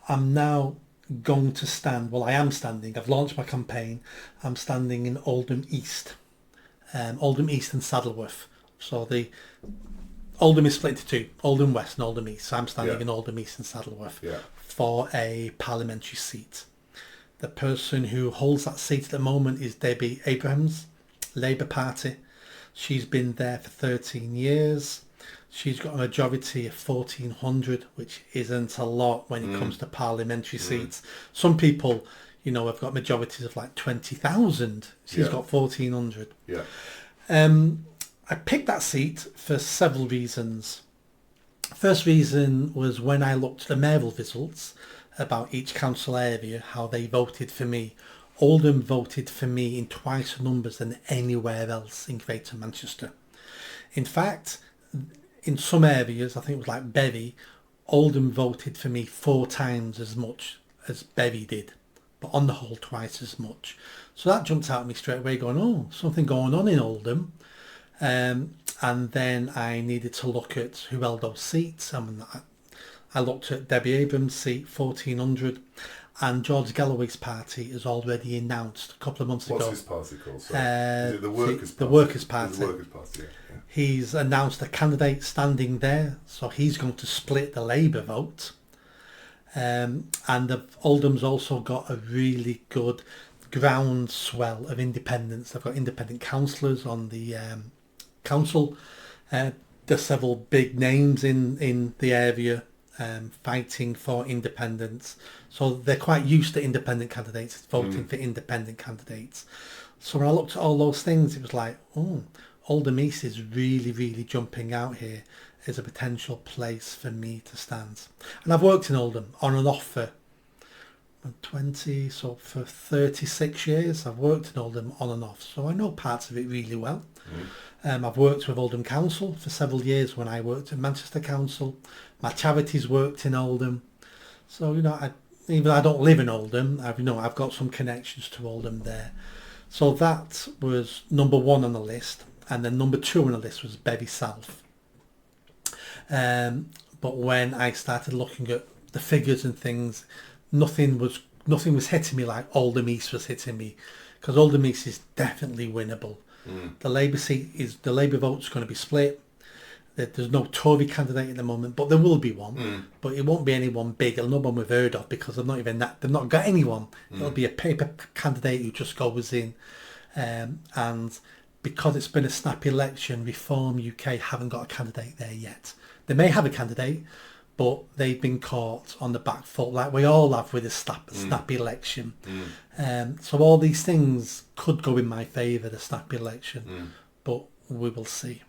I'm now going to stand. Well, I am standing. I've launched my campaign. I'm standing in Oldham East, Oldham East and Saddleworth. So the Oldham is split into two: Oldham West and Oldham East. So I'm standing in Oldham East and Saddleworth for a parliamentary seat. The person who holds that seat at the moment is Debbie Abrahams, Labour Party. She's been there for 13 years. She's got a majority of 1,400, which isn't a lot when it comes to parliamentary seats. Some people, you know, have got majorities of like 20,000. She's got 1,400. Yeah. I picked that seat for several reasons. First reason was when I looked at the mayoral results about each council area, how they voted for me. Oldham voted for me in twice the numbers than anywhere else in Greater Manchester. In fact, in some areas, I think it was like Bury, Oldham voted for me 4 times as much as Bury did, but on the whole twice as much. So that jumped out at me straight away going, oh, something going on in Oldham. And then I needed to look at who held those seats. I looked at Debbie Abrams' seat, 1,400, and George Galloway's party has already announced a couple of months ago. What's his party called? Is it the Workers' Party? The Workers' Party. The Workers' Party, yeah. He's announced a candidate standing there, so he's going to split the Labour vote. And Oldham's also got a really good groundswell of independents. They've got independent councillors on the council. There's several big names in the area fighting for independence. So they're quite used to independent candidates, voting for independent candidates. So when I looked at all those things, it was like, oh, Oldham East is really, really jumping out here as a potential place for me to stand. And I've worked in Oldham on and off for 36 years. I've worked in Oldham on and off, so I know parts of it really well. I've worked with Oldham Council for several years when I worked at Manchester Council. My charities worked in Oldham. So, you know, even though I don't live in Oldham, I've got some connections to Oldham there. So that was number 1 on the list. And then number 2 on the list was Bury South. But when I started looking at the figures and things, nothing was hitting me like Oldham East was hitting me, because Oldham East is definitely winnable. The Labour Labour vote's going to be split. There's no Tory candidate at the moment, but there will be one. But it won't be anyone big, or no one we've heard of, because they've not got anyone. It'll be a paper candidate who just goes in, and because it's been a snap election, Reform UK haven't got a candidate there yet. They may have a candidate, but they've been caught on the back foot, like we all have with a snap election. So all these things could go in my favour, the snap election, but we will see.